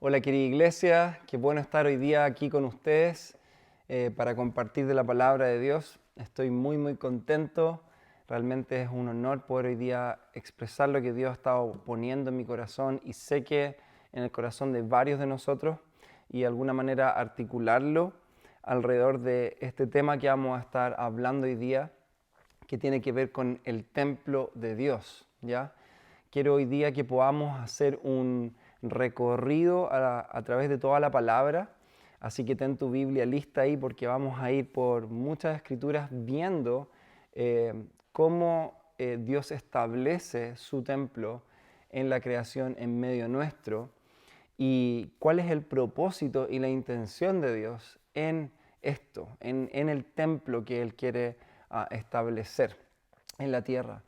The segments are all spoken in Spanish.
Hola querida iglesia, qué bueno estar hoy día aquí con ustedes para compartir de la palabra de Dios. Estoy muy contento, realmente es un honor poder hoy día expresar lo que Dios ha estado poniendo en mi corazón y sé que en el corazón de varios de nosotros y de alguna manera articularlo alrededor de este tema que vamos a estar hablando hoy día, que tiene que ver con el templo de Dios, ¿ya? Quiero hoy día que podamos hacer un recorrido a través de toda la palabra, así que ten tu Biblia lista ahí porque vamos a ir por muchas escrituras viendo cómo Dios establece su templo en la creación en medio nuestro y cuál es el propósito y la intención de Dios en esto, en el templo que Él quiere establecer en la tierra.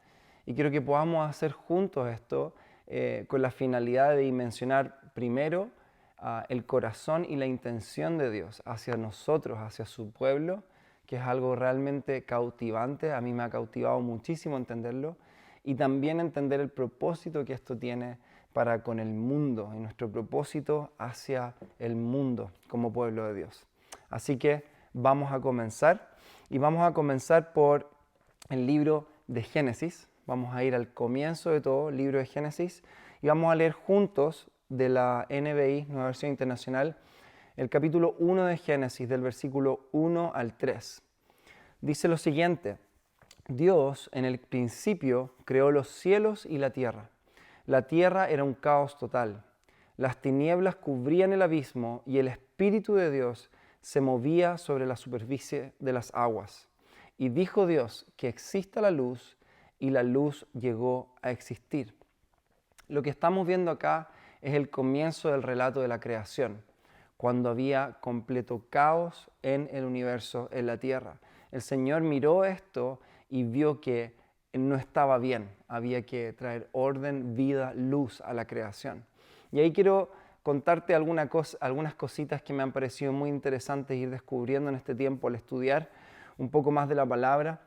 Y quiero que podamos hacer juntos esto con la finalidad de dimensionar primero el corazón y la intención de Dios hacia nosotros, hacia su pueblo, que es algo realmente cautivante. A mí me ha cautivado muchísimo entenderlo y también entender el propósito que esto tiene para con el mundo y nuestro propósito hacia el mundo como pueblo de Dios. Así que vamos a comenzar y vamos a comenzar por el libro de Génesis. Vamos a ir al comienzo de todo, el libro de Génesis, y vamos a leer juntos de la NBI, Nueva Versión Internacional, el capítulo 1 de Génesis, del versículo 1 al 3. Dice lo siguiente: Dios en el principio creó los cielos y la tierra. La tierra era un caos total. Las tinieblas cubrían el abismo y el Espíritu de Dios se movía sobre la superficie de las aguas. Y dijo Dios que exista la luz, y la luz llegó a existir. Lo que estamos viendo acá es el comienzo del relato de la creación, cuando había completo caos en el universo, en la tierra. El Señor miró esto y vio que no estaba bien, había que traer orden, vida, luz a la creación. Y ahí quiero contarte algunas cositas que me han parecido muy interesantes ir descubriendo en este tiempo al estudiar un poco más de la palabra,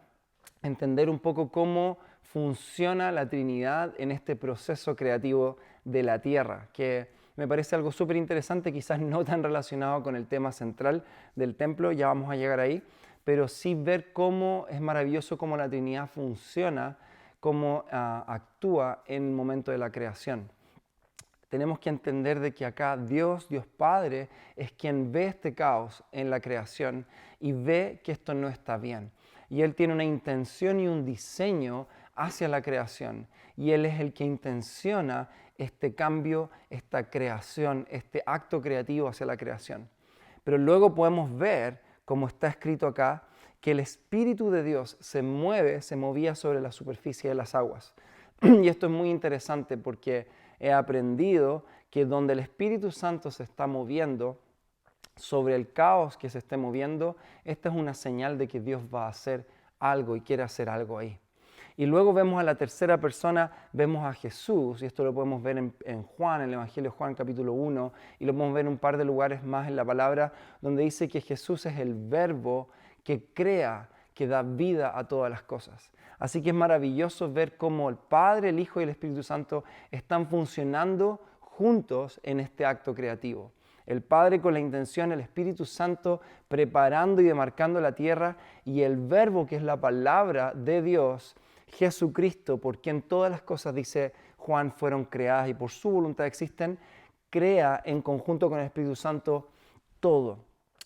entender un poco cómo funciona la Trinidad en este proceso creativo de la tierra, que me parece algo súper interesante, quizás no tan relacionado con el tema central del templo, ya vamos a llegar ahí, pero sí ver cómo es maravilloso cómo la Trinidad funciona, cómo actúa en el momento de la creación. Tenemos que entender de que acá Dios Padre, es quien ve este caos en la creación y ve que esto no está bien. Y Él tiene una intención y un diseño hacia la creación. Y Él es el que intenciona este cambio, esta creación, este acto creativo hacia la creación. Pero luego podemos ver, como está escrito acá, que el Espíritu de Dios se movía sobre la superficie de las aguas. Y esto es muy interesante porque he aprendido que donde el Espíritu Santo se está moviendo, sobre el caos que se esté moviendo, esta es una señal de que Dios va a hacer algo y quiere hacer algo ahí. Y luego vemos a la tercera persona, vemos a Jesús, y esto lo podemos ver en Juan, en el Evangelio de Juan capítulo 1, y lo podemos ver en un par de lugares más en la palabra, donde dice que Jesús es el verbo que crea, que da vida a todas las cosas. Así que es maravilloso ver cómo el Padre, el Hijo y el Espíritu Santo están funcionando juntos en este acto creativo. El Padre con la intención, el Espíritu Santo preparando y demarcando la tierra, y el Verbo, que es la palabra de Dios, Jesucristo, por quien todas las cosas, dice Juan, fueron creadas y por su voluntad existen, crea en conjunto con el Espíritu Santo todo.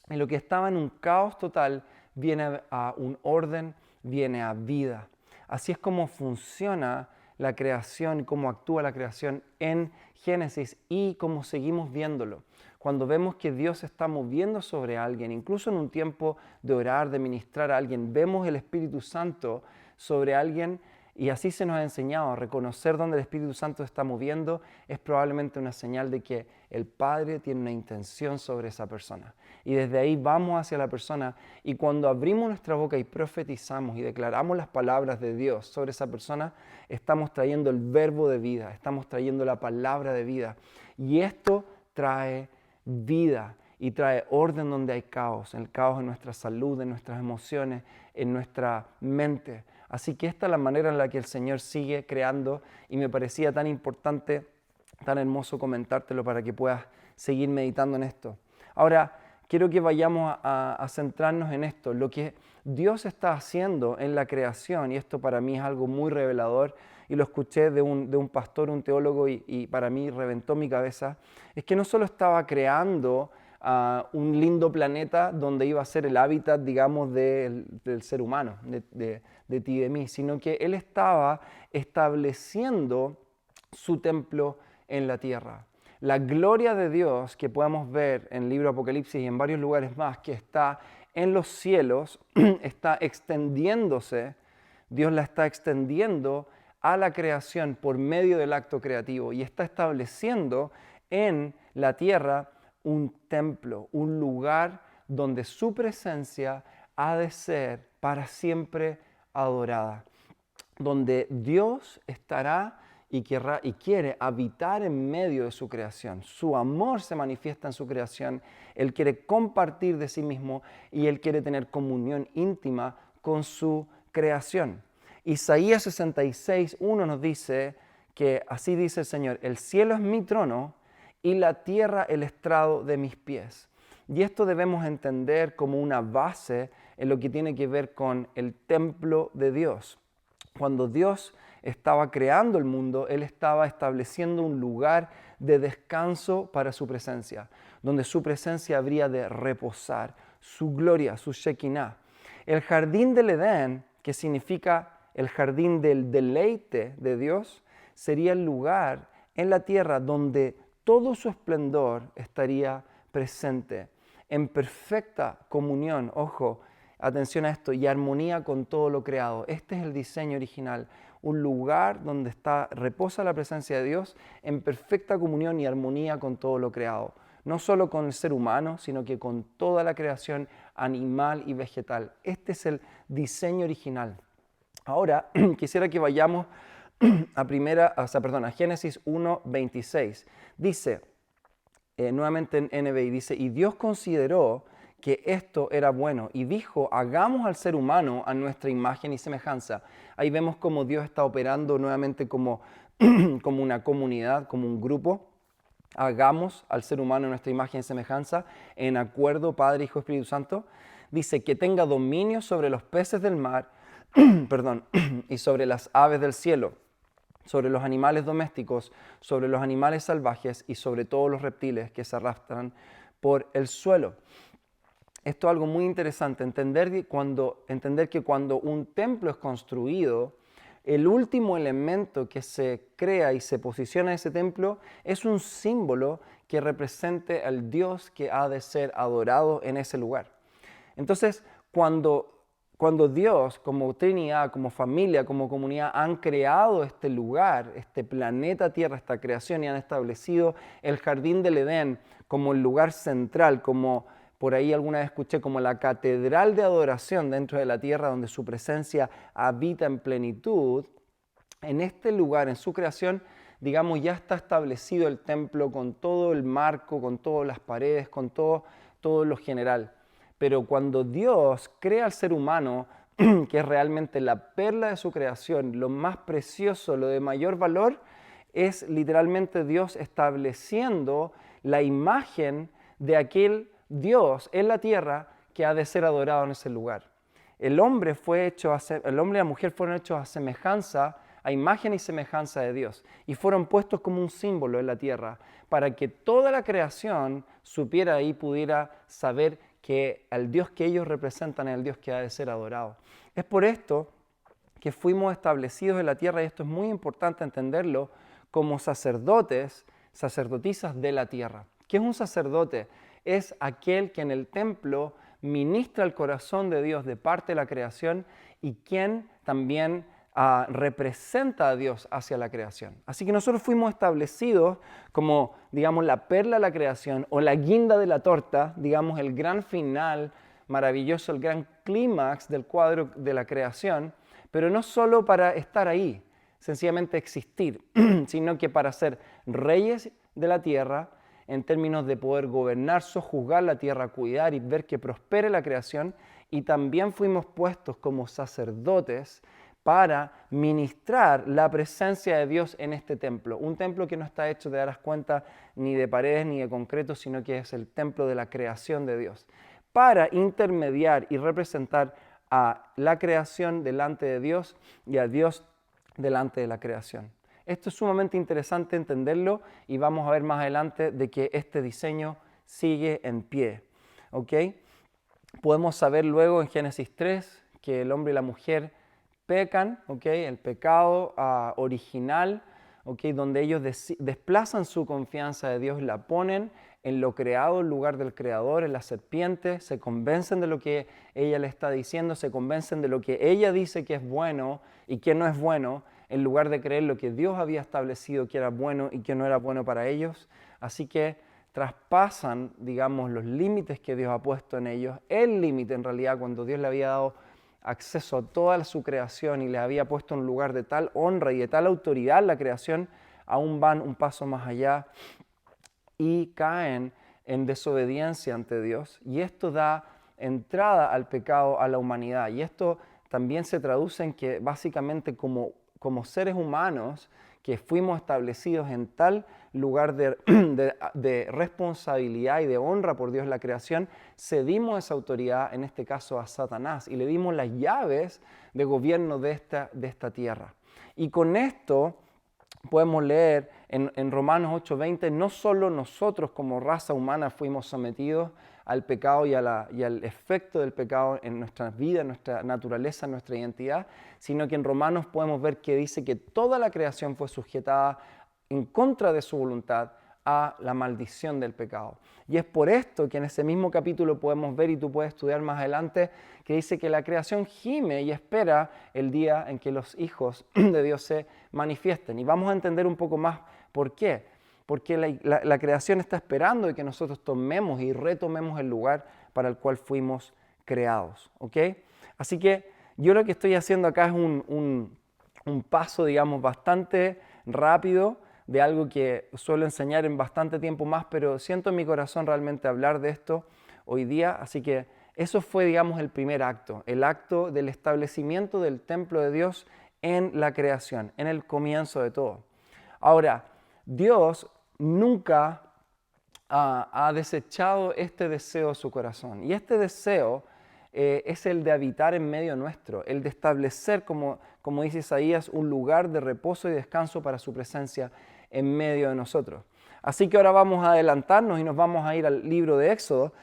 Y lo que estaba en un caos total viene a un orden, viene a vida. Así es como funciona la creación y cómo actúa la creación en Génesis y cómo seguimos viéndolo. Cuando vemos que Dios se está moviendo sobre alguien, incluso en un tiempo de orar, de ministrar a alguien, vemos el Espíritu Santo sobre alguien, y así se nos ha enseñado. Reconocer dónde el Espíritu Santo está moviendo es probablemente una señal de que el Padre tiene una intención sobre esa persona. Y desde ahí vamos hacia la persona, y cuando abrimos nuestra boca y profetizamos y declaramos las palabras de Dios sobre esa persona, estamos trayendo el verbo de vida, estamos trayendo la palabra de vida. Y esto trae vida y trae orden donde hay caos, el caos en nuestra salud, en nuestras emociones, en nuestra mente. Así que esta es la manera en la que el Señor sigue creando, y me parecía tan importante tan hermoso comentártelo para que puedas seguir meditando en esto. Ahora, quiero que vayamos a centrarnos en esto, lo que Dios está haciendo en la creación, y esto para mí es algo muy revelador, y lo escuché de un pastor, un teólogo, y para mí reventó mi cabeza, es que no solo estaba creando un lindo planeta donde iba a ser el hábitat, digamos, del ser humano, de ti y de mí, sino que Él estaba estableciendo su templo en la tierra. La gloria de Dios que podemos ver en el libro Apocalipsis y en varios lugares más, que está en los cielos, está extendiéndose, Dios la está extendiendo a la creación por medio del acto creativo y está estableciendo en la tierra un templo, un lugar donde su presencia ha de ser para siempre adorada, donde Dios estará y querrá y quiere habitar en medio de su creación. Su amor se manifiesta en su creación, Él quiere compartir de sí mismo y Él quiere tener comunión íntima con su creación. Isaías 66:1 nos dice que así dice el Señor: el cielo es mi trono y la tierra el estrado de mis pies. Y esto debemos entender como una base en lo que tiene que ver con el templo de Dios. Cuando Dios estaba creando el mundo, Él estaba estableciendo un lugar de descanso para su presencia, donde su presencia habría de reposar, su gloria, su Shekinah. El jardín del Edén, que significa el jardín del deleite de Dios, sería el lugar en la tierra donde todo su esplendor estaría presente, en perfecta comunión, ojo, atención a esto, y armonía con todo lo creado. Este es el diseño original, un lugar donde reposa la presencia de Dios en perfecta comunión y armonía con todo lo creado. No solo con el ser humano, sino que con toda la creación animal y vegetal. Este es el diseño original. Ahora quisiera que vayamos a Génesis 1:26. Dice, nuevamente en NBI, dice: y Dios consideró que esto era bueno y dijo: hagamos al ser humano a nuestra imagen y semejanza. Ahí vemos cómo Dios está operando nuevamente como una comunidad, como un grupo. Hagamos al ser humano a nuestra imagen y semejanza, en acuerdo, Padre, Hijo, Espíritu Santo. Dice que tenga dominio sobre los peces del mar, y sobre las aves del cielo, sobre los animales domésticos, sobre los animales salvajes y sobre todos los reptiles que se arrastran por el suelo. Esto es algo muy interesante, entender que cuando un templo es construido, el último elemento que se crea y se posiciona en ese templo es un símbolo que represente al Dios que ha de ser adorado en ese lugar. Entonces, cuando Dios, como Trinidad, como familia, como comunidad, han creado este lugar, este planeta Tierra, esta creación, y han establecido el jardín del Edén como el lugar central, como por ahí alguna vez escuché, como la catedral de adoración dentro de la tierra, donde su presencia habita en plenitud, en este lugar, en su creación, digamos, ya está establecido el templo con todo el marco, con todas las paredes, con todo lo general. Pero cuando Dios crea al ser humano, que es realmente la perla de su creación, lo más precioso, lo de mayor valor, es literalmente Dios estableciendo la imagen de aquel Dios en la tierra que ha de ser adorado en ese lugar. El hombre y la mujer fueron hechos a semejanza, a imagen y semejanza de Dios, y fueron puestos como un símbolo en la tierra, para que toda la creación supiera y pudiera saber que el Dios que ellos representan es el Dios que ha de ser adorado. Es por esto que fuimos establecidos en la tierra, y esto es muy importante entenderlo, como sacerdotes, sacerdotisas de la tierra. ¿Qué es un sacerdote? Es aquel que en el templo ministra el corazón de Dios de parte de la creación y quien también representa a Dios hacia la creación. Así que nosotros fuimos establecidos como, digamos, la perla de la creación o la guinda de la torta, digamos, el gran final maravilloso, el gran clímax del cuadro de la creación, pero no solo para estar ahí, sencillamente existir, sino que para ser reyes de la tierra, en términos de poder gobernar, sojuzgar la tierra, cuidar y ver que prospere la creación, y también fuimos puestos como sacerdotes para ministrar la presencia de Dios en este templo. Un templo que no está hecho, te darás cuenta, ni de paredes ni de concreto, sino que es el templo de la creación de Dios. Para intermediar y representar a la creación delante de Dios y a Dios delante de la creación. Esto es sumamente interesante entenderlo y vamos a ver más adelante de que este diseño sigue en pie. ¿Ok? Podemos saber luego en Génesis 3 que el hombre y la mujer pecan, ¿okay? El pecado original, ¿okay? Donde ellos desplazan su confianza de Dios, la ponen en lo creado en lugar del creador, en la serpiente, se convencen de lo que ella le está diciendo, se convencen de lo que ella dice que es bueno y que no es bueno, en lugar de creer lo que Dios había establecido que era bueno y que no era bueno para ellos. Así que traspasan, digamos, los límites que Dios ha puesto en ellos, el límite en realidad cuando Dios le había dado acceso a toda su creación y les había puesto en un lugar de tal honra y de tal autoridad la creación, aún van un paso más allá y caen en desobediencia ante Dios. Y esto da entrada al pecado a la humanidad. Y esto también se traduce en que básicamente como seres humanos que fuimos establecidos en tal lugar de responsabilidad y de honra por Dios la creación, cedimos esa autoridad, en este caso a Satanás, y le dimos las llaves de gobierno de esta tierra. Y con esto podemos leer en Romanos 8:20, no solo nosotros como raza humana fuimos sometidos al pecado y al efecto del pecado en nuestras vidas, en nuestra naturaleza, en nuestra identidad, sino que en Romanos podemos ver que dice que toda la creación fue sujetada en contra de su voluntad a la maldición del pecado. Y es por esto que en ese mismo capítulo podemos ver, y tú puedes estudiar más adelante, que dice que la creación gime y espera el día en que los hijos de Dios se manifiesten. Y vamos a entender un poco más por qué. Porque la creación está esperando de que nosotros tomemos y retomemos el lugar para el cual fuimos creados. ¿Ok? Así que yo lo que estoy haciendo acá es un paso, digamos, bastante rápido de algo que suelo enseñar en bastante tiempo más, pero siento en mi corazón realmente hablar de esto hoy día. Así que eso fue, digamos, el primer acto, el acto del establecimiento del templo de Dios en la creación, en el comienzo de todo. Ahora, Dios nunca ha desechado este deseo de su corazón. Y este deseo es el de habitar en medio nuestro, el de establecer, como dice Isaías, un lugar de reposo y descanso para su presencia en medio de nosotros. Así que ahora vamos a adelantarnos y nos vamos a ir al libro de Éxodo,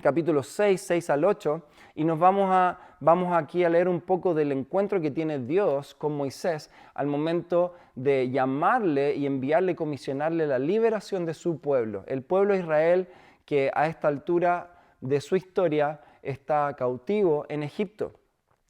capítulo 6 al 8, y nos vamos aquí a leer un poco del encuentro que tiene Dios con Moisés al momento de llamarle y enviarle, comisionarle la liberación de su pueblo, el pueblo de Israel que a esta altura de su historia está cautivo en Egipto.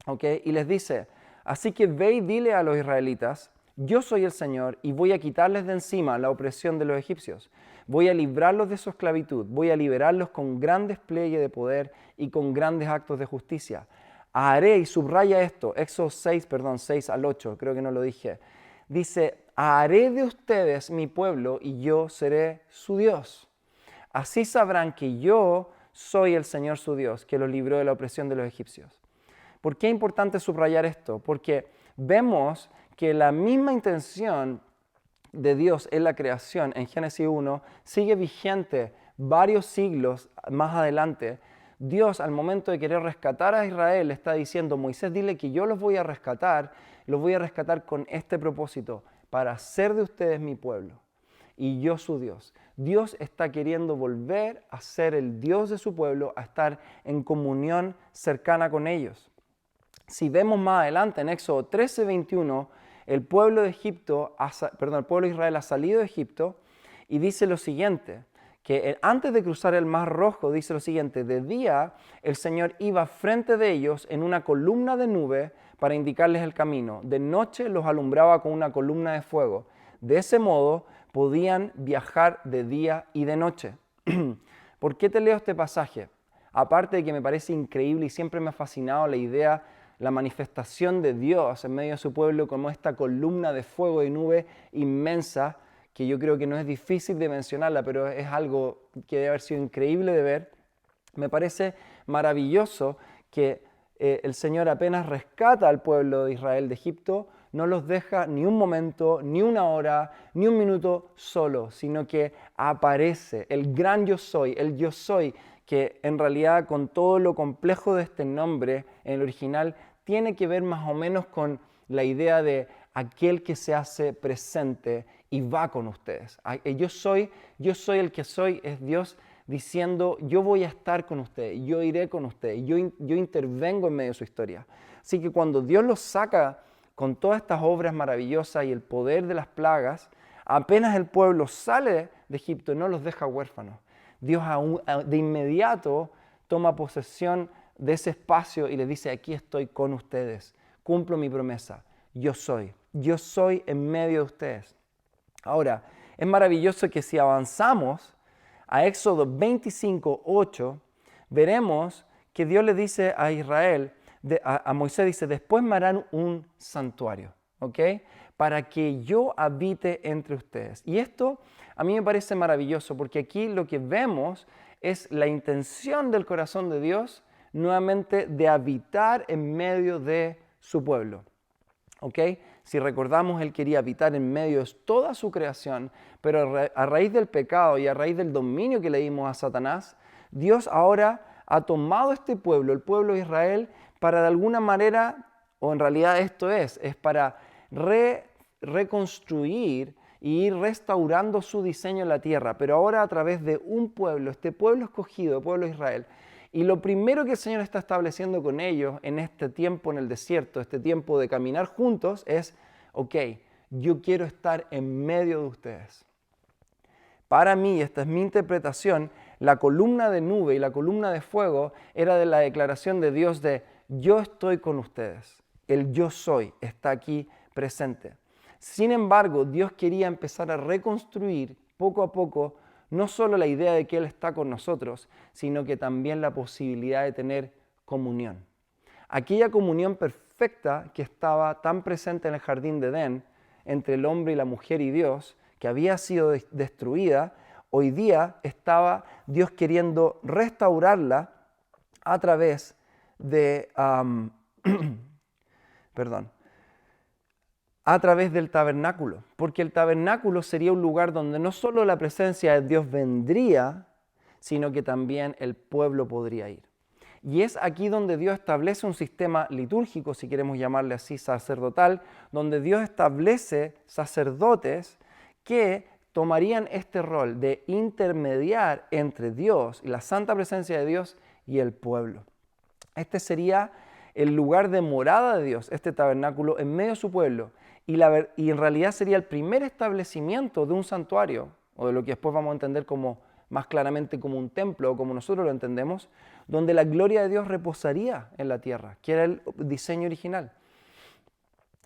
¿Okay? Y les dice, así que ve y dile a los israelitas, yo soy el Señor y voy a quitarles de encima la opresión de los egipcios. Voy a librarlos de su esclavitud, voy a liberarlos con gran despliegue de poder y con grandes actos de justicia. Haré, y subraya esto, Éxodo 6 al 8, creo que no lo dije. Dice, haré de ustedes mi pueblo y yo seré su Dios. Así sabrán que yo soy el Señor su Dios, que los libró de la opresión de los egipcios. ¿Por qué es importante subrayar esto? Porque vemos que la misma intención de Dios en la creación, en Génesis 1, sigue vigente varios siglos más adelante. Dios, al momento de querer rescatar a Israel, está diciendo, Moisés, dile que yo los voy a rescatar con este propósito, para hacer de ustedes mi pueblo y yo su Dios. Dios está queriendo volver a ser el Dios de su pueblo, a estar en comunión cercana con ellos. Si vemos más adelante en Éxodo 13:21, el pueblo de Israel ha salido de Egipto y dice lo siguiente, que antes de cruzar el Mar Rojo dice lo siguiente, de día el Señor iba frente de ellos en una columna de nube para indicarles el camino, de noche los alumbraba con una columna de fuego. De ese modo podían viajar de día y de noche. ¿Por qué te leo este pasaje? Aparte de que me parece increíble y siempre me ha fascinado la idea, la manifestación de Dios en medio de su pueblo como esta columna de fuego y nube inmensa, que yo creo que no es difícil de mencionarla, pero es algo que debe haber sido increíble de ver. Me parece maravilloso que el Señor apenas rescata al pueblo de Israel de Egipto, no los deja ni un momento, ni una hora, ni un minuto solo, sino que aparece el gran yo soy, el yo soy, que en realidad con todo lo complejo de este nombre en el original tiene que ver más o menos con la idea de aquel que se hace presente y va con ustedes. Yo soy el que soy, es Dios diciendo, yo voy a estar con ustedes, yo iré con ustedes, yo intervengo en medio de su historia. Así que cuando Dios los saca con todas estas obras maravillosas y el poder de las plagas, apenas el pueblo sale de Egipto, no los deja huérfanos. Dios de inmediato toma posesión de ese espacio y les dice, aquí estoy con ustedes, cumplo mi promesa, yo soy en medio de ustedes. Ahora, es maravilloso que si avanzamos a Éxodo 25:8, veremos que Dios le dice a Israel, a Moisés dice, después me harán un santuario, ¿ok? Para que yo habite entre ustedes. Y esto a mí me parece maravilloso porque aquí lo que vemos es la intención del corazón de Dios nuevamente de habitar en medio de su pueblo. ¿Ok? Si recordamos, Él quería habitar en medio de toda su creación, pero a raíz del pecado y a raíz del dominio que le dimos a Satanás, Dios ahora ha tomado este pueblo, el pueblo de Israel, para de alguna manera, o en realidad esto es para reconstruir y ir restaurando su diseño en la tierra, pero ahora a través de un pueblo, este pueblo escogido, el pueblo de Israel. Y lo primero que el Señor está estableciendo con ellos en este tiempo en el desierto, este tiempo de caminar juntos, es, ok, yo quiero estar en medio de ustedes. Para mí, esta es mi interpretación, la columna de nube y la columna de fuego era de la declaración de Dios de yo estoy con ustedes. El yo soy está aquí presente. Sin embargo, Dios quería empezar a reconstruir poco a poco no solo la idea de que Él está con nosotros, sino que también la posibilidad de tener comunión. Aquella comunión perfecta que estaba tan presente en el jardín de Edén, entre el hombre y la mujer y Dios, que había sido destruida, hoy día estaba Dios queriendo restaurarla a través de, a través del tabernáculo, porque el tabernáculo sería un lugar donde no solo la presencia de Dios vendría, sino que también el pueblo podría ir. Y es aquí donde Dios establece un sistema litúrgico, si queremos llamarle así, sacerdotal, donde Dios establece sacerdotes que tomarían este rol de intermediar entre Dios y la santa presencia de Dios y el pueblo. Este sería el lugar de morada de Dios, este tabernáculo en medio de su pueblo. Y en realidad sería el primer establecimiento de un santuario, o de lo que después vamos a entender como más claramente como un templo, o como nosotros lo entendemos, donde la gloria de Dios reposaría en la tierra, que era el diseño original.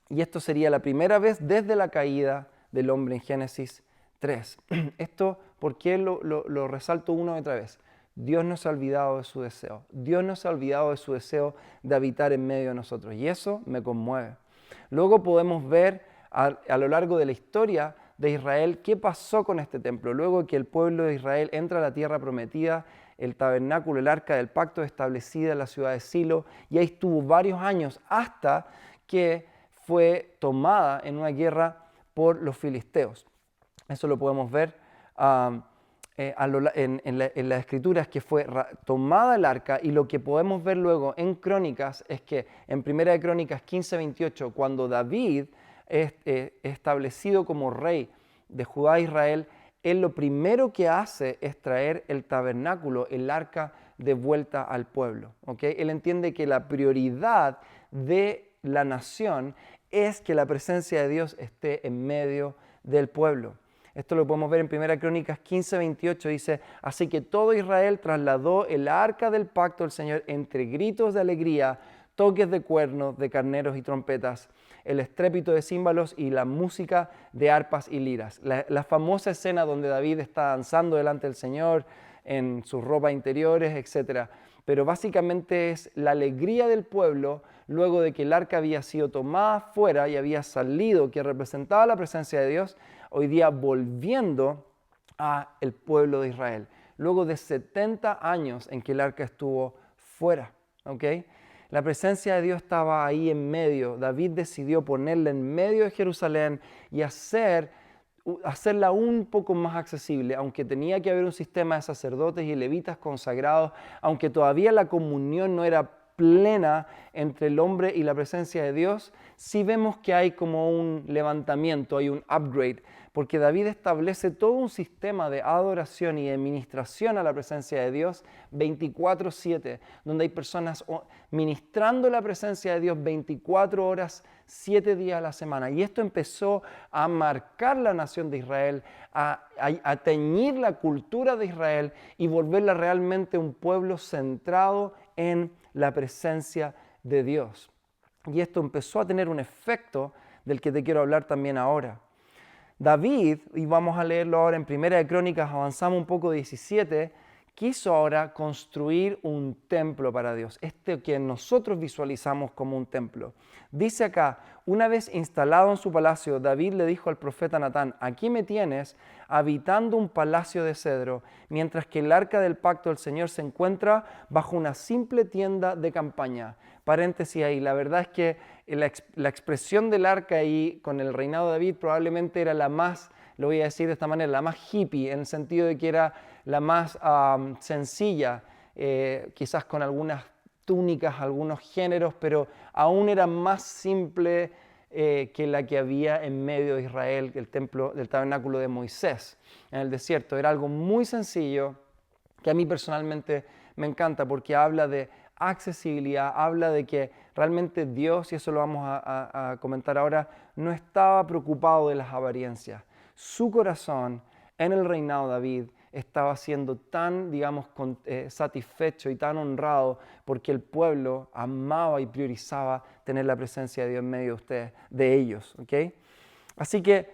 Y esto sería la primera vez desde la caída del hombre en Génesis 3. Esto, ¿por qué lo resalto una y otra vez? Dios no se ha olvidado de su deseo. Dios no se ha olvidado de su deseo de habitar en medio de nosotros. Y eso me conmueve. Luego podemos ver a lo largo de la historia de Israel qué pasó con este templo. Luego que el pueblo de Israel entra a la tierra prometida, el tabernáculo, el arca del pacto establecida en la ciudad de Silo, y ahí estuvo varios años hasta que fue tomada en una guerra por los filisteos. Eso lo podemos ver en las escrituras, que fue tomada el arca, y lo que podemos ver luego en Crónicas es que en 1 Crónicas 15:28, cuando David es establecido como rey de Judá e Israel, él lo primero que hace es traer el tabernáculo, el arca, de vuelta al pueblo. ¿Okay? Él entiende que la prioridad de la nación es que la presencia de Dios esté en medio del pueblo. Esto lo podemos ver en 1 Crónicas 15:28, dice, así que todo Israel trasladó el arca del pacto del Señor entre gritos de alegría, toques de cuernos, de carneros y trompetas, el estrépito de címbalos y la música de arpas y liras. La famosa escena donde David está danzando delante del Señor en sus ropas interiores, etc. Pero básicamente es la alegría del pueblo luego de que el arca había sido tomada fuera y había salido, que representaba la presencia de Dios, hoy día volviendo a el pueblo de Israel, luego de 70 años en que el arca estuvo fuera. ¿Okay? La presencia de Dios estaba ahí en medio. David decidió ponerla en medio de Jerusalén y hacerla un poco más accesible, aunque tenía que haber un sistema de sacerdotes y levitas consagrados, aunque todavía la comunión no era plena entre el hombre y la presencia de Dios, sí vemos que hay como un levantamiento, hay un upgrade, porque David establece todo un sistema de adoración y de ministración a la presencia de Dios 24/7, donde hay personas ministrando la presencia de Dios 24 horas, 7 días a la semana. Y esto empezó a marcar la nación de Israel, a teñir la cultura de Israel y volverla realmente un pueblo centrado en la presencia de Dios. Y esto empezó a tener un efecto del que te quiero hablar también ahora. David, y vamos a leerlo ahora en Primera de Crónicas, avanzamos un poco 17, quiso ahora construir un templo para Dios, este que nosotros visualizamos como un templo. Dice acá, una vez instalado en su palacio, David le dijo al profeta Natán, aquí me tienes habitando un palacio de cedro, mientras que el arca del pacto del Señor se encuentra bajo una simple tienda de campaña. Paréntesis ahí, la verdad es que la expresión del arca ahí con el reinado de David probablemente era la más, lo voy a decir de esta manera, la más hippie, en el sentido de que era la más sencilla, quizás con algunas túnicas, algunos géneros, pero aún era más simple que la que había en medio de Israel, el templo del tabernáculo de Moisés en el desierto. Era algo muy sencillo que a mí personalmente me encanta porque habla de accesibilidad, habla de que realmente Dios, y eso lo vamos a comentar ahora, no estaba preocupado de las apariencias. Su corazón en el reinado de David estaba siendo tan, digamos, satisfecho y tan honrado porque el pueblo amaba y priorizaba tener la presencia de Dios en medio de ustedes, de ellos, ¿ok? Así que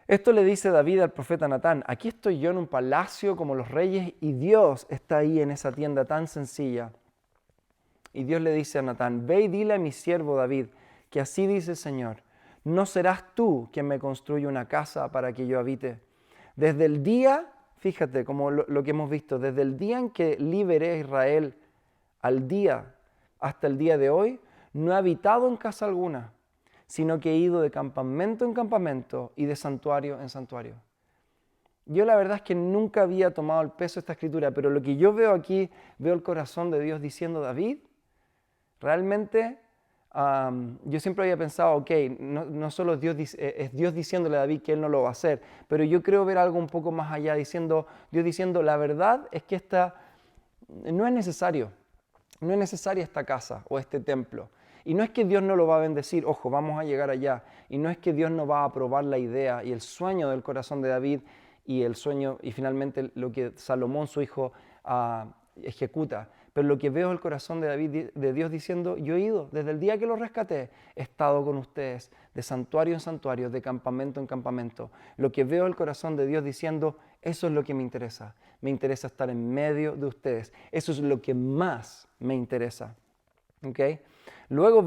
esto le dice David al profeta Natán, aquí estoy yo en un palacio como los reyes y Dios está ahí en esa tienda tan sencilla. Y Dios le dice a Natán, ve y dile a mi siervo David, que así dice el Señor, no serás tú quien me construya una casa para que yo habite. Desde el día, fíjate como lo que hemos visto, desde el día en que liberé a Israel al día hasta el día de hoy, no he habitado en casa alguna, sino que he ido de campamento en campamento y de santuario en santuario. Yo la verdad es que nunca había tomado el peso de esta escritura, pero lo que yo veo aquí, veo el corazón de Dios diciendo, David, realmente yo siempre había pensado, ok, no solo es Dios diciéndole a David que Él no lo va a hacer, pero yo creo ver algo un poco más allá, Dios diciendo, la verdad es que no es necesario, no es necesaria esta casa o este templo. Y no es que Dios no lo va a bendecir, ojo, vamos a llegar allá. Y no es que Dios no va a aprobar la idea y el sueño del corazón de David y el sueño y finalmente lo que Salomón, su hijo, ejecuta. Pero lo que veo es el corazón de David, de Dios diciendo, yo he ido, desde el día que lo rescaté, he estado con ustedes, de santuario en santuario, de campamento en campamento. Lo que veo es el corazón de Dios diciendo, eso es lo que me interesa estar en medio de ustedes. Eso es lo que más me interesa. ¿Okay? Luego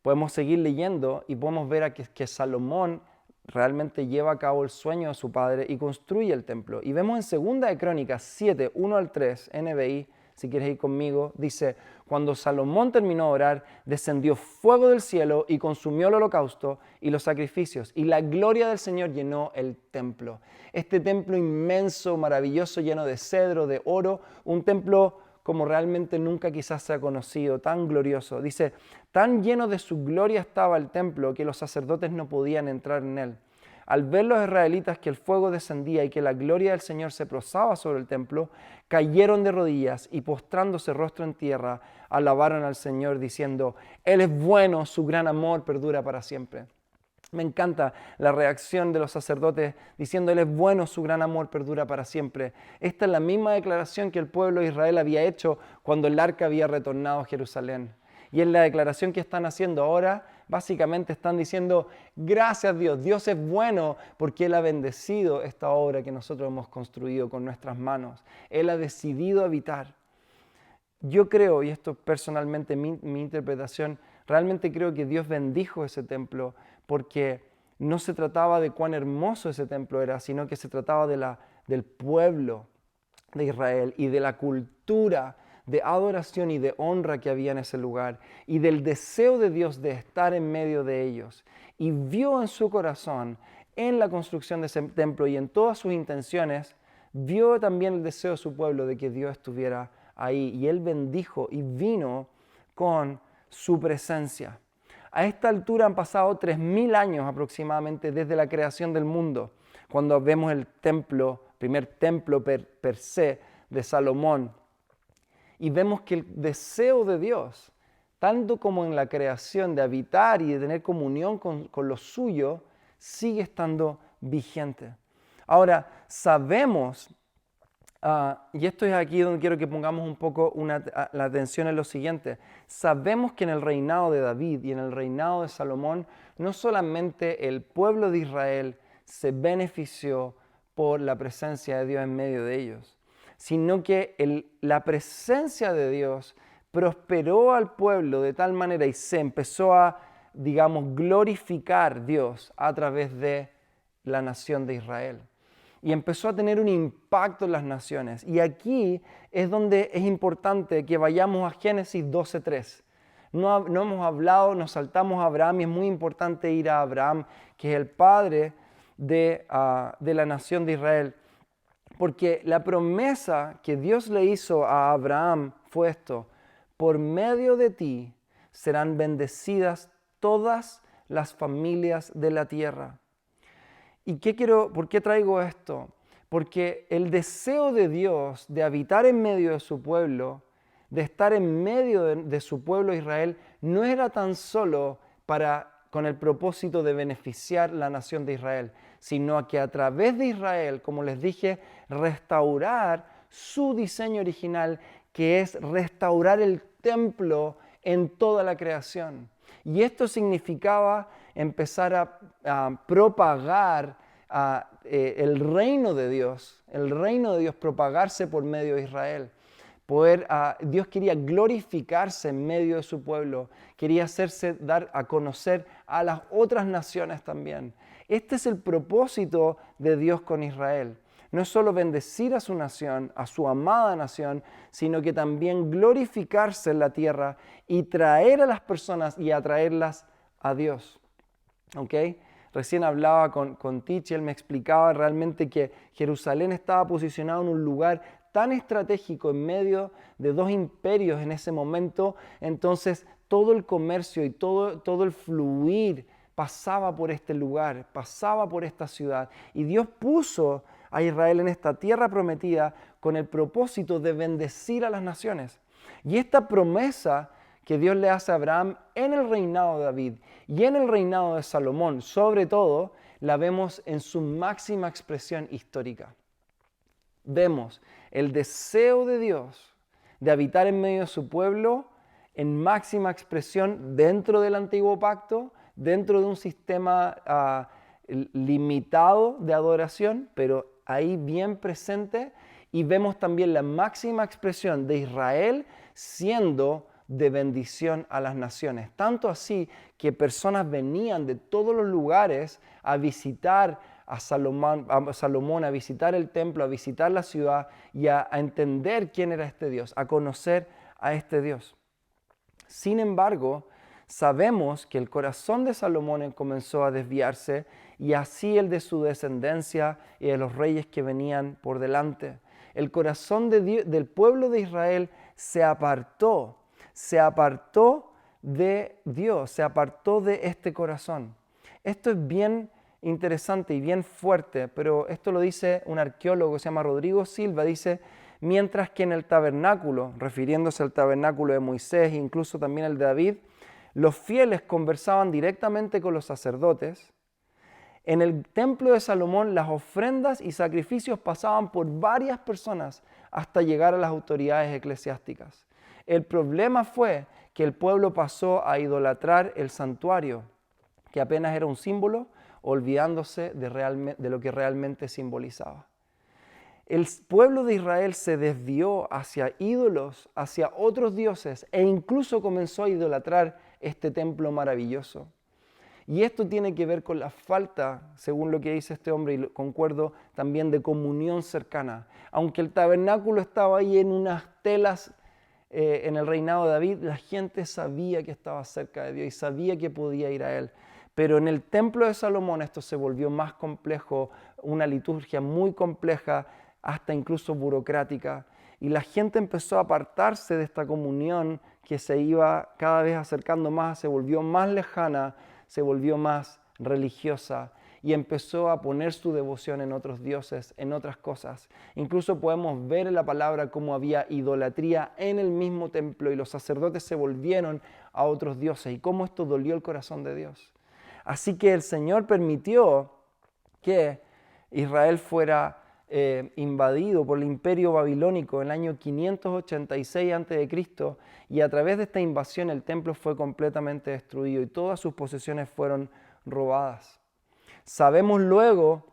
podemos seguir leyendo y podemos ver que Salomón realmente lleva a cabo el sueño de su padre y construye el templo. Y vemos en 2 de Crónicas 7, 1 al 3, NBI, si quieres ir conmigo, dice, cuando Salomón terminó de orar, descendió fuego del cielo y consumió el holocausto y los sacrificios, y la gloria del Señor llenó el templo. Este templo inmenso, maravilloso, lleno de cedro, de oro, un templo como realmente nunca quizás se ha conocido, tan glorioso. Dice, tan lleno de su gloria estaba el templo que los sacerdotes no podían entrar en él. Al ver los israelitas que el fuego descendía y que la gloria del Señor se posaba sobre el templo, cayeron de rodillas y postrándose rostro en tierra, alabaron al Señor diciendo, Él es bueno, su gran amor perdura para siempre. Me encanta la reacción de los sacerdotes diciendo, Él es bueno, su gran amor perdura para siempre. Esta es la misma declaración que el pueblo de Israel había hecho cuando el arca había retornado a Jerusalén. Y es la declaración que están haciendo ahora. Básicamente están diciendo, gracias Dios, Dios es bueno porque Él ha bendecido esta obra que nosotros hemos construido con nuestras manos. Él ha decidido habitar. Yo creo, y esto personalmente mi interpretación, realmente creo que Dios bendijo ese templo porque no se trataba de cuán hermoso ese templo era, sino que se trataba del pueblo de Israel y de la cultura de adoración y de honra que había en ese lugar y del deseo de Dios de estar en medio de ellos. Y vio en su corazón, en la construcción de ese templo y en todas sus intenciones, vio también el deseo de su pueblo de que Dios estuviera ahí. Y él bendijo y vino con su presencia. A esta altura han pasado 3000 años aproximadamente desde la creación del mundo, cuando vemos el templo, primer templo per se de Salomón. Y vemos que el deseo de Dios, tanto como en la creación de habitar y de tener comunión con lo suyo, sigue estando vigente. Ahora, sabemos, y esto es aquí donde quiero que pongamos un poco la atención en lo siguiente, sabemos que en el reinado de David y en el reinado de Salomón, no solamente el pueblo de Israel se benefició por la presencia de Dios en medio de ellos, sino que la presencia de Dios prosperó al pueblo de tal manera y se empezó a, digamos, glorificar Dios a través de la nación de Israel. Y empezó a tener un impacto en las naciones. Y aquí es donde es importante que vayamos a Génesis 12:3. No hemos hablado, nos saltamos a Abraham y es muy importante ir a Abraham, que es el padre de la nación de Israel. Porque la promesa que Dios le hizo a Abraham fue esto: por medio de ti serán bendecidas todas las familias de la tierra. ¿Y por qué traigo esto? Porque el deseo de Dios de habitar en medio de su pueblo, de estar en medio de su pueblo Israel, no era tan solo con el propósito de beneficiar la nación de Israel, sino que a través de Israel, como les dije, restaurar su diseño original, que es restaurar el templo en toda la creación. Y esto significaba empezar a propagar el reino de Dios propagarse por medio de Israel. Dios quería glorificarse en medio de su pueblo, quería dar a conocer a las otras naciones también. Este es el propósito de Dios con Israel. No es solo bendecir a su nación, a su amada nación, sino que también glorificarse en la tierra y traer a las personas y atraerlas a Dios. ¿Ok? Recién hablaba con Tichi, él me explicaba realmente que Jerusalén estaba posicionado en un lugar tan estratégico en medio de dos imperios en ese momento. Entonces todo el comercio y todo el fluir pasaba por este lugar, pasaba por esta ciudad. Y Dios puso a Israel en esta tierra prometida con el propósito de bendecir a las naciones. Y esta promesa que Dios le hace a Abraham en el reinado de David y en el reinado de Salomón, sobre todo, la vemos en su máxima expresión histórica. Vemos el deseo de Dios de habitar en medio de su pueblo en máxima expresión dentro del antiguo pacto, dentro de un sistema limitado de adoración, pero ahí bien presente, y vemos también la máxima expresión de Israel siendo de bendición a las naciones. Tanto así que personas venían de todos los lugares a visitar a Salomón, a visitar el templo, a visitar la ciudad y a entender quién era este Dios, a conocer a este Dios. Sin embargo, sabemos que el corazón de Salomón comenzó a desviarse y así el de su descendencia y de los reyes que venían por delante. El corazón del pueblo de Israel se apartó de Dios, se apartó de este corazón. Esto es bien interesante y bien fuerte, pero esto lo dice un arqueólogo que se llama Rodrigo Silva, dice: mientras que en el tabernáculo, refiriéndose al tabernáculo de Moisés e incluso también el de David, los fieles conversaban directamente con los sacerdotes, en el templo de Salomón las ofrendas y sacrificios pasaban por varias personas hasta llegar a las autoridades eclesiásticas. El problema fue que el pueblo pasó a idolatrar el santuario, que apenas era un símbolo, olvidándose de lo que realmente simbolizaba. El pueblo de Israel se desvió hacia ídolos, hacia otros dioses e incluso comenzó a idolatrar este templo maravilloso. Y esto tiene que ver con la falta, según lo que dice este hombre, y concuerdo también, de comunión cercana. Aunque el tabernáculo estaba ahí en unas telas en el reinado de David, la gente sabía que estaba cerca de Dios y sabía que podía ir a Él. Pero en el templo de Salomón esto se volvió más complejo, una liturgia muy compleja, hasta incluso burocrática. Y la gente empezó a apartarse de esta comunión que se iba cada vez acercando más, se volvió más lejana, se volvió más religiosa y empezó a poner su devoción en otros dioses, en otras cosas. Incluso podemos ver en la palabra cómo había idolatría en el mismo templo y los sacerdotes se volvieron a otros dioses y cómo esto dolió el corazón de Dios. Así que el Señor permitió que Israel fuera invadido por el imperio babilónico en el año 586 a.C. y a través de esta invasión el templo fue completamente destruido y todas sus posesiones fueron robadas. Sabemos luego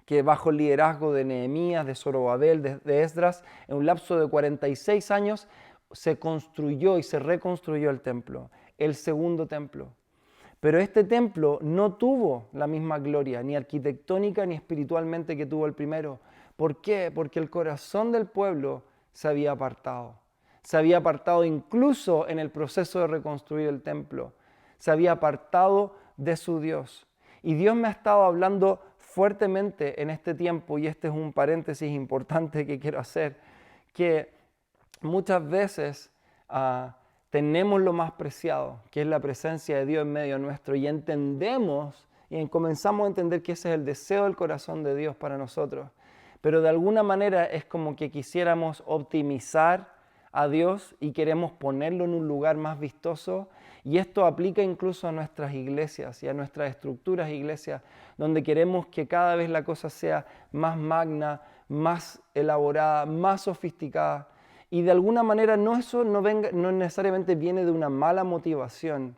que bajo el liderazgo de Nehemías, de Zorobabel, de Esdras, en un lapso de 46 años se construyó y se reconstruyó el templo, el segundo templo. Pero este templo no tuvo la misma gloria, ni arquitectónica ni espiritualmente que tuvo el primero. ¿Por qué? Porque el corazón del pueblo se había apartado. Se había apartado incluso en el proceso de reconstruir el templo. Se había apartado de su Dios. Y Dios me ha estado hablando fuertemente en este tiempo, y este es un paréntesis importante que quiero hacer, que muchas veces tenemos lo más preciado, que es la presencia de Dios en medio nuestro, y entendemos y comenzamos a entender que ese es el deseo del corazón de Dios para nosotros. Pero de alguna manera es como que quisiéramos optimizar a Dios y queremos ponerlo en un lugar más vistoso, y esto aplica incluso a nuestras iglesias y a nuestras estructuras iglesias, donde queremos que cada vez la cosa sea más magna, más elaborada, más sofisticada. Y de alguna manera eso no necesariamente viene de una mala motivación,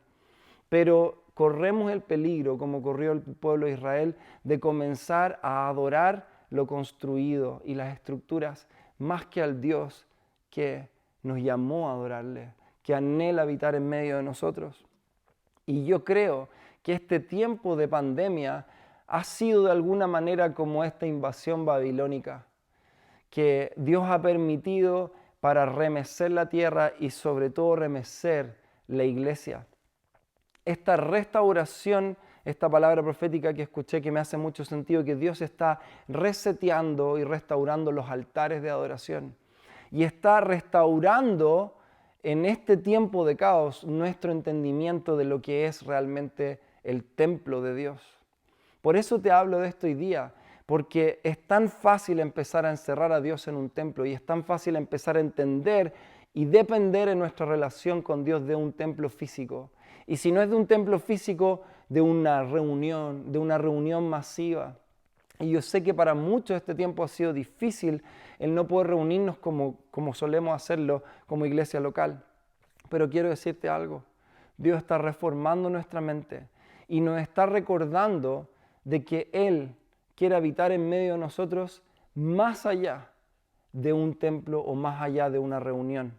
pero corremos el peligro, como corrió el pueblo de Israel, de comenzar a adorar lo construido y las estructuras más que al Dios que nos llamó a adorarle, que anhela habitar en medio de nosotros. Y yo creo que este tiempo de pandemia ha sido de alguna manera como esta invasión babilónica, que Dios ha permitido para remecer la tierra y sobre todo remecer la iglesia. Esta restauración, esta palabra profética que escuché que me hace mucho sentido, que Dios está reseteando y restaurando los altares de adoración. Y está restaurando en este tiempo de caos nuestro entendimiento de lo que es realmente el templo de Dios. Por eso te hablo de esto hoy día, porque es tan fácil empezar a encerrar a Dios en un templo y es tan fácil empezar a entender y depender en nuestra relación con Dios de un templo físico. Y si no es de un templo físico, de una reunión masiva. Y yo sé que para muchos este tiempo ha sido difícil el no poder reunirnos como solemos hacerlo como iglesia local. Pero quiero decirte algo, Dios está reformando nuestra mente y nos está recordando de que Él quiere habitar en medio de nosotros más allá de un templo o más allá de una reunión.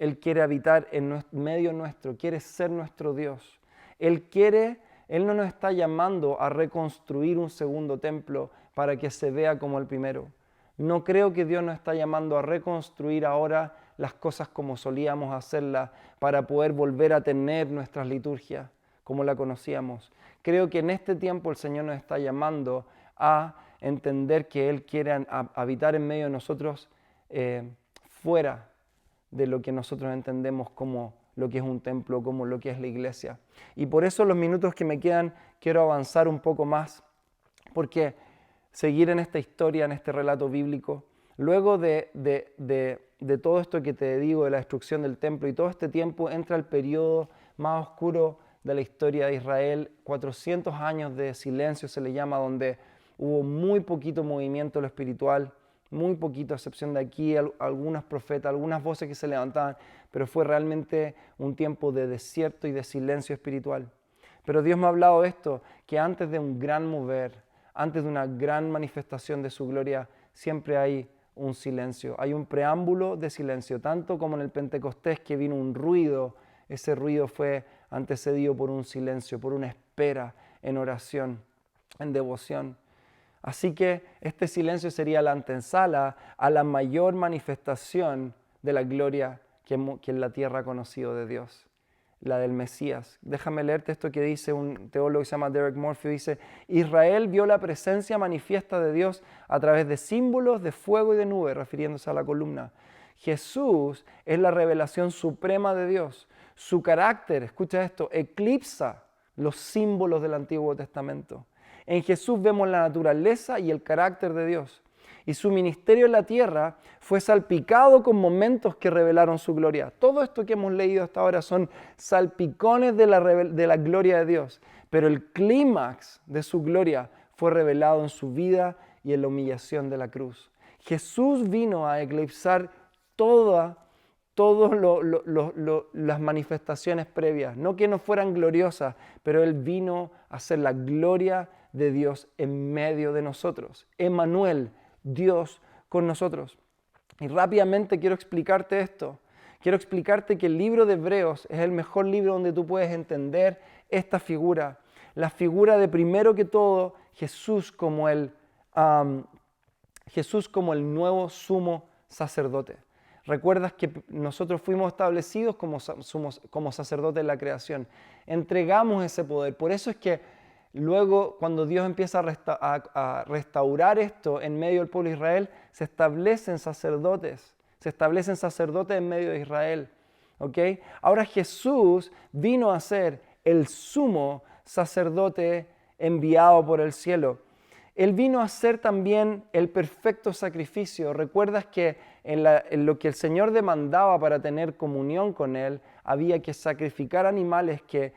Él quiere habitar en medio nuestro, quiere ser nuestro Dios. Él no nos está llamando a reconstruir un segundo templo para que se vea como el primero. No creo que Dios nos está llamando a reconstruir ahora las cosas como solíamos hacerlas para poder volver a tener nuestras liturgias como la conocíamos. Creo que en este tiempo el Señor nos está llamando a entender que Él quiere habitar en medio de nosotros fuera de lo que nosotros entendemos como lo que es un templo, como lo que es la iglesia. Y por eso los minutos que me quedan quiero avanzar un poco más, porque seguir en esta historia, en este relato bíblico, luego de todo esto que te digo, de la destrucción del templo y todo este tiempo, entra el periodo más oscuro de la historia de Israel, 400 años de silencio se le llama, donde hubo muy poquito movimiento en lo espiritual, muy poquito, a excepción de aquí, algunos profetas, algunas voces que se levantaban, pero fue realmente un tiempo de desierto y de silencio espiritual. Pero Dios me ha hablado de esto, que antes de un gran mover, antes de una gran manifestación de su gloria, siempre hay un silencio, hay un preámbulo de silencio, tanto como en el Pentecostés que vino un ruido, ese ruido fue antecedido por un silencio, por una espera en oración, en devoción. Así que este silencio sería la antesala a la mayor manifestación de la gloria que en la tierra ha conocido de Dios, la del Mesías. Déjame leerte esto que dice un teólogo que se llama Derek Murphy. Dice: Israel vio la presencia manifiesta de Dios a través de símbolos de fuego y de nube, refiriéndose a la columna. Jesús es la revelación suprema de Dios. Su carácter, escucha esto, eclipsa los símbolos del Antiguo Testamento. En Jesús vemos la naturaleza y el carácter de Dios. Y su ministerio en la tierra fue salpicado con momentos que revelaron su gloria. Todo esto que hemos leído hasta ahora son salpicones de la gloria de Dios. Pero el clímax de su gloria fue revelado en su vida y en la humillación de la cruz. Jesús vino a eclipsar todas las manifestaciones previas. No que no fueran gloriosas, pero Él vino a ser la gloria de Dios en medio de nosotros. Emmanuel, Dios con nosotros. Y rápidamente quiero explicarte esto. Quiero explicarte que el libro de Hebreos es el mejor libro donde tú puedes entender esta figura. La figura de, primero que todo, Jesús como el nuevo sumo sacerdote. Recuerdas que nosotros fuimos establecidos como sacerdotes de la creación. Entregamos ese poder. Por eso es que luego, cuando Dios empieza a restaurar esto en medio del pueblo de Israel, se establecen sacerdotes en medio de Israel. ¿Okay? Ahora Jesús vino a ser el sumo sacerdote enviado por el cielo. Él vino a ser también el perfecto sacrificio. ¿Recuerdas que en lo que el Señor demandaba para tener comunión con Él, había que sacrificar animales que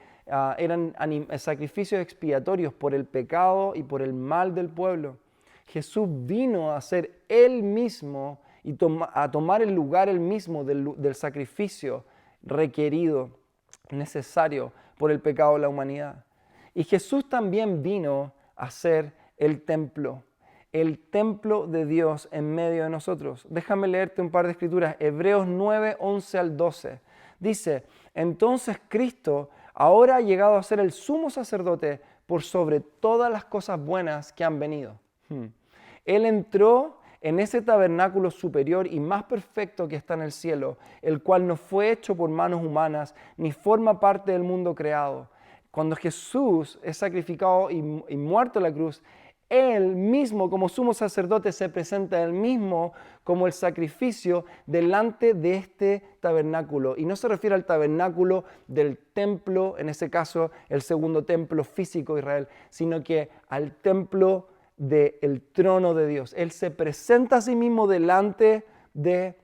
eran sacrificios expiatorios por el pecado y por el mal del pueblo? Jesús vino a ser Él mismo y a tomar el lugar Él mismo del sacrificio requerido, necesario por el pecado de la humanidad. Y Jesús también vino a ser el templo de Dios en medio de nosotros. Déjame leerte un par de escrituras. Hebreos 9, 11 al 12. Dice: entonces Cristo ahora ha llegado a ser el sumo sacerdote por sobre todas las cosas buenas que han venido. Él entró en ese tabernáculo superior y más perfecto que está en el cielo, el cual no fue hecho por manos humanas, ni forma parte del mundo creado. Cuando Jesús es sacrificado y muerto en la cruz, Él mismo como sumo sacerdote se presenta a Él mismo como el sacrificio delante de este tabernáculo. Y no se refiere al tabernáculo del templo, en ese caso el segundo templo físico de Israel, sino que al templo del trono de Dios. Él se presenta a sí mismo delante del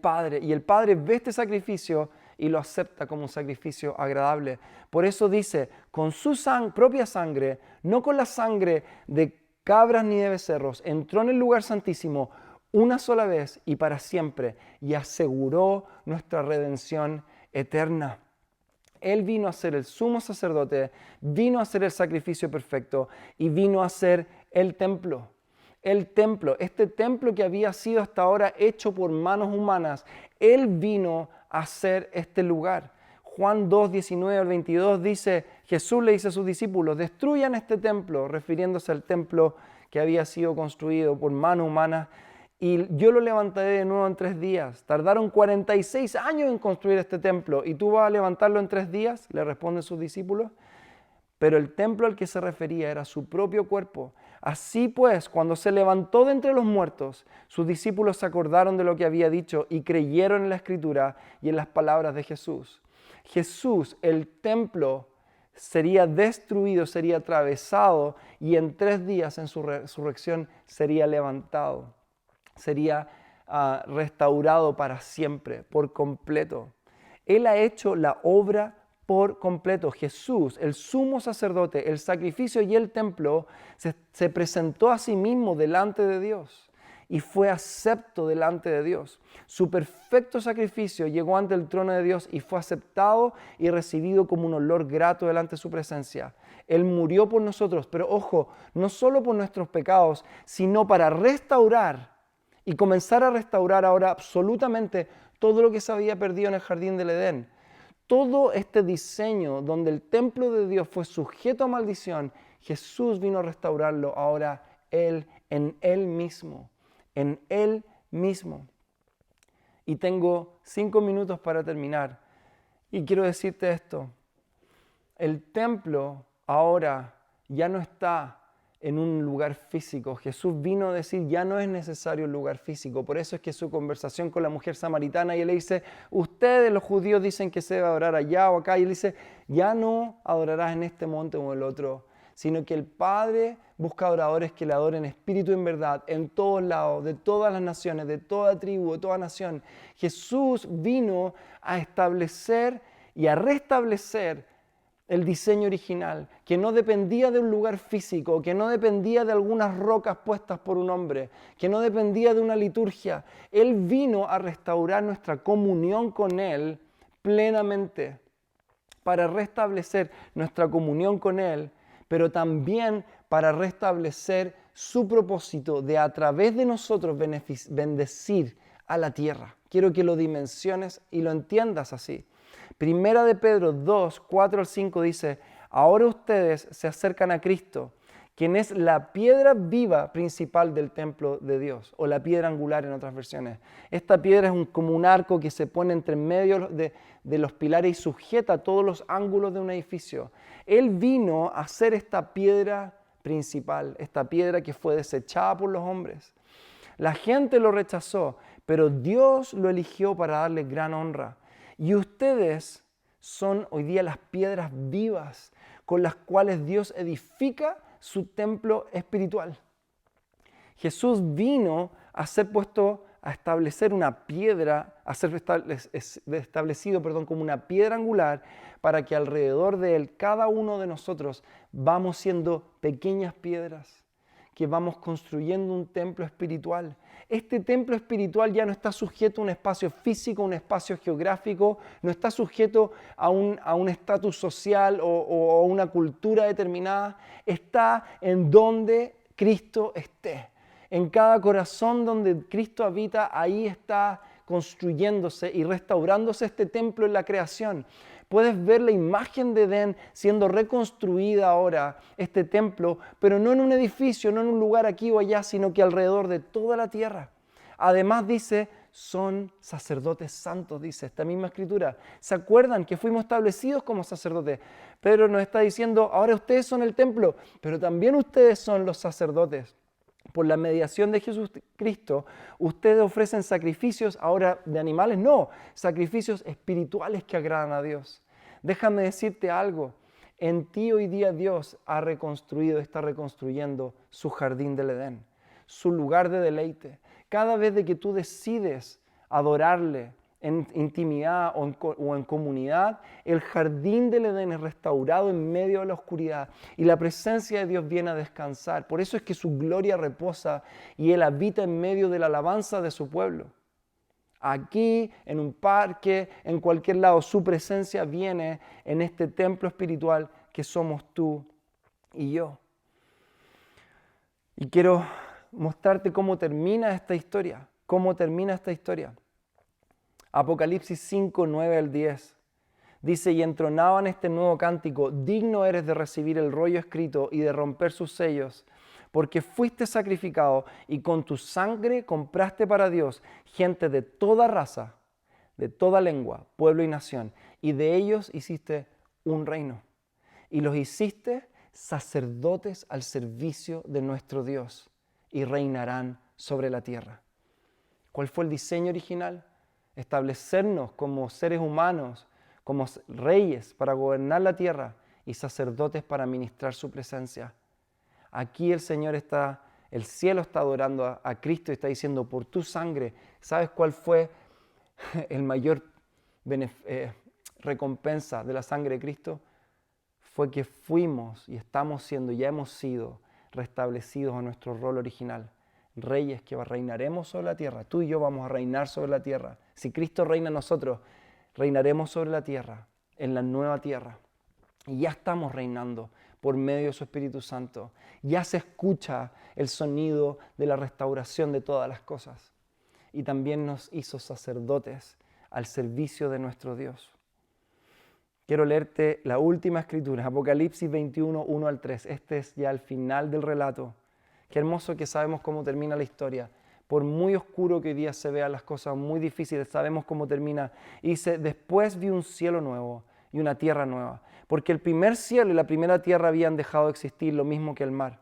Padre, y el Padre ve este sacrificio y lo acepta como un sacrificio agradable. Por eso dice: con su propia sangre, no con la sangre de cabras ni de becerros, entró en el lugar santísimo una sola vez y para siempre, y aseguró nuestra redención eterna. Él vino a ser el sumo sacerdote, vino a ser el sacrificio perfecto y vino a ser el templo. El templo, este templo que había sido hasta ahora hecho por manos humanas, Él vino a hacer este lugar. Juan 2, 19 al 22 dice: Jesús le dice a sus discípulos: destruyan este templo, refiriéndose al templo que había sido construido por manos humanas, y yo lo levantaré de nuevo en 3 días. Tardaron 46 años en construir este templo, ¿y tú vas a levantarlo en 3 días? Le responden sus discípulos. Pero el templo al que se refería era su propio cuerpo. Así pues, cuando se levantó de entre los muertos, sus discípulos se acordaron de lo que había dicho y creyeron en la Escritura y en las palabras de Jesús. Jesús, el templo, sería destruido, sería atravesado, y en 3 días en su resurrección sería levantado. Sería restaurado para siempre, por completo. Él ha hecho la obra por completo. Jesús, el sumo sacerdote, el sacrificio y el templo, se presentó a sí mismo delante de Dios y fue acepto delante de Dios. Su perfecto sacrificio llegó ante el trono de Dios y fue aceptado y recibido como un olor grato delante de su presencia. Él murió por nosotros, pero ojo, no solo por nuestros pecados, sino para restaurar y comenzar a restaurar ahora absolutamente todo lo que se había perdido en el jardín del Edén. Todo este diseño donde el templo de Dios fue sujeto a maldición, Jesús vino a restaurarlo ahora en Él mismo, en Él mismo. Y tengo 5 minutos para terminar. Y quiero decirte esto. El templo ahora ya no está en un lugar físico. Jesús vino a decir, ya no es necesario un lugar físico. Por eso es que su conversación con la mujer samaritana, y él le dice, ustedes los judíos dicen que se debe adorar allá o acá. Y él dice, ya no adorarás en este monte o en el otro, sino que el Padre busca adoradores que le adoren en espíritu y en verdad, en todos lados, de todas las naciones, de toda tribu, de toda nación. Jesús vino a establecer y a restablecer el diseño original, que no dependía de un lugar físico, que no dependía de algunas rocas puestas por un hombre, que no dependía de una liturgia. Él vino a restaurar nuestra comunión con Él plenamente, para restablecer nuestra comunión con Él, pero también para restablecer su propósito de a través de nosotros bendecir a la tierra. Quiero que lo dimensiones y lo entiendas así. Primera de Pedro 2, 4 al 5 dice, ahora ustedes se acercan a Cristo, quien es la piedra viva principal del templo de Dios, o la piedra angular en otras versiones. Esta piedra es como un arco que se pone entre medio de los pilares y sujeta todos los ángulos de un edificio. Él vino a ser esta piedra principal, esta piedra que fue desechada por los hombres. La gente lo rechazó, pero Dios lo eligió para darle gran honra. Y ustedes son hoy día las piedras vivas con las cuales Dios edifica su templo espiritual. Jesús vino a ser puesto a establecer una piedra, a ser establecido como una piedra angular para que alrededor de él, cada uno de nosotros, vamos siendo pequeñas piedras que vamos construyendo un templo espiritual. Este templo espiritual ya no está sujeto a un espacio físico, un espacio geográfico, no está sujeto a un estatus social o a una cultura determinada. Está en donde Cristo esté. En cada corazón donde Cristo habita, ahí está construyéndose y restaurándose este templo en la creación. Puedes ver la imagen de Edén siendo reconstruida ahora, este templo, pero no en un edificio, no en un lugar aquí o allá, sino que alrededor de toda la tierra. Además dice, son sacerdotes santos, dice esta misma escritura. ¿Se acuerdan que fuimos establecidos como sacerdotes? Pedro nos está diciendo, ahora ustedes son el templo, pero también ustedes son los sacerdotes. Por la mediación de Jesucristo, ustedes ofrecen sacrificios ahora de animales, no, sacrificios espirituales que agradan a Dios. Déjame decirte algo, en ti hoy día Dios está reconstruyendo su jardín del Edén, su lugar de deleite. Cada vez de que tú decides adorarle en intimidad o en comunidad, el jardín del Edén es restaurado en medio de la oscuridad y la presencia de Dios viene a descansar. Por eso es que su gloria reposa y Él habita en medio de la alabanza de su pueblo. Aquí, en un parque, en cualquier lado, su presencia viene en este templo espiritual que somos tú y yo. Y quiero mostrarte cómo termina esta historia. Apocalipsis 5, 9 al 10. Dice, y entonaban este nuevo cántico, digno eres de recibir el rollo escrito y de romper sus sellos, porque fuiste sacrificado y con tu sangre compraste para Dios gente de toda raza, de toda lengua, pueblo y nación, y de ellos hiciste un reino. Y los hiciste sacerdotes al servicio de nuestro Dios, y reinarán sobre la tierra. ¿Cuál fue el diseño original? Establecernos como seres humanos, como reyes para gobernar la tierra y sacerdotes para ministrar su presencia. Aquí el cielo está adorando a Cristo y está diciendo, por tu sangre, ¿sabes cuál fue el mayor recompensa de la sangre de Cristo? Fue que fuimos y ya hemos sido restablecidos a nuestro rol original. Reyes que reinaremos sobre la tierra. Tú y yo vamos a reinar sobre la tierra. Si Cristo reina en nosotros, reinaremos sobre la tierra, en la nueva tierra. Y ya estamos reinando por medio de su Espíritu Santo. Ya se escucha el sonido de la restauración de todas las cosas. Y también nos hizo sacerdotes al servicio de nuestro Dios. Quiero leerte la última escritura, Apocalipsis 21, 1 al 3. Este es ya el final del relato. Qué hermoso que sabemos cómo termina la historia. por muy oscuro que hoy día se vean las cosas, muy difíciles, sabemos cómo termina. Y dice, después vi un cielo nuevo y una tierra nueva, porque el primer cielo y la primera tierra habían dejado de existir, lo mismo que el mar.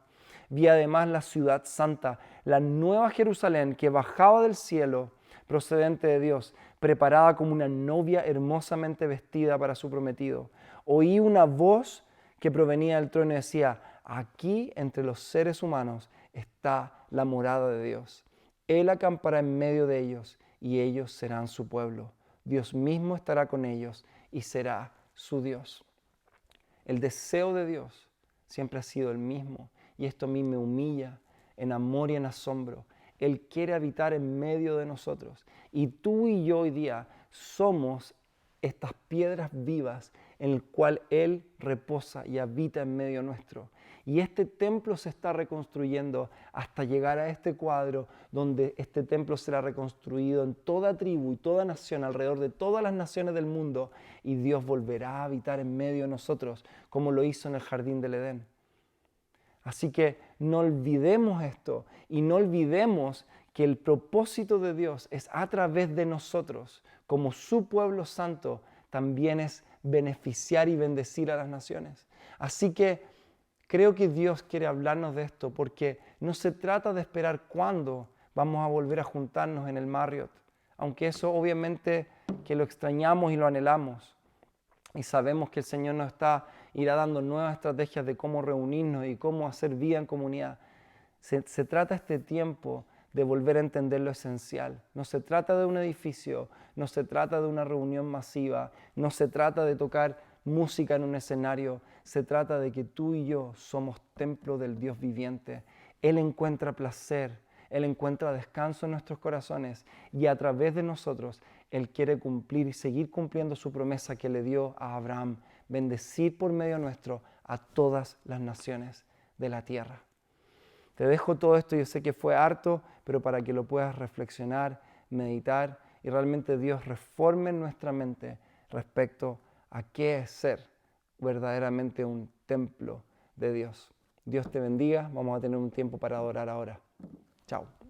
Vi además la ciudad santa, la nueva Jerusalén que bajaba del cielo, procedente de Dios, preparada como una novia hermosamente vestida para su prometido. Oí una voz que provenía del trono y decía, aquí entre los seres humanos está la morada de Dios. Él acampará en medio de ellos y ellos serán su pueblo. Dios mismo estará con ellos y será su Dios. El deseo de Dios siempre ha sido el mismo y esto a mí me humilla en amor y en asombro. Él quiere habitar en medio de nosotros y tú y yo hoy día somos estas piedras vivas en el cual Él reposa y habita en medio nuestro. Y este templo se está reconstruyendo hasta llegar a este cuadro donde este templo será reconstruido en toda tribu y toda nación, alrededor de todas las naciones del mundo, y Dios volverá a habitar en medio de nosotros como lo hizo en el jardín del Edén. Así que no olvidemos esto y no olvidemos que el propósito de Dios es a través de nosotros, como su pueblo santo, también es beneficiar y bendecir a las naciones. Así que creo que Dios quiere hablarnos de esto porque no se trata de esperar cuándo vamos a volver a juntarnos en el Marriott, aunque eso obviamente que lo extrañamos y lo anhelamos. Y sabemos que el Señor nos irá dando nuevas estrategias de cómo reunirnos y cómo hacer vida en comunidad. Se trata este tiempo de volver a entender lo esencial. No se trata de un edificio, no se trata de una reunión masiva, no se trata de tocar música en un escenario. Se trata de que tú y yo somos templo del Dios viviente. Él encuentra placer, Él encuentra descanso en nuestros corazones y a través de nosotros Él quiere cumplir y seguir cumpliendo su promesa que le dio a Abraham, bendecir por medio nuestro a todas las naciones de la tierra. Te dejo todo esto, yo sé que fue harto, pero para que lo puedas reflexionar, meditar y realmente Dios reforme en nuestra mente respecto a qué es ser verdaderamente un templo de Dios. Dios te bendiga, vamos a tener un tiempo para adorar ahora. Chao.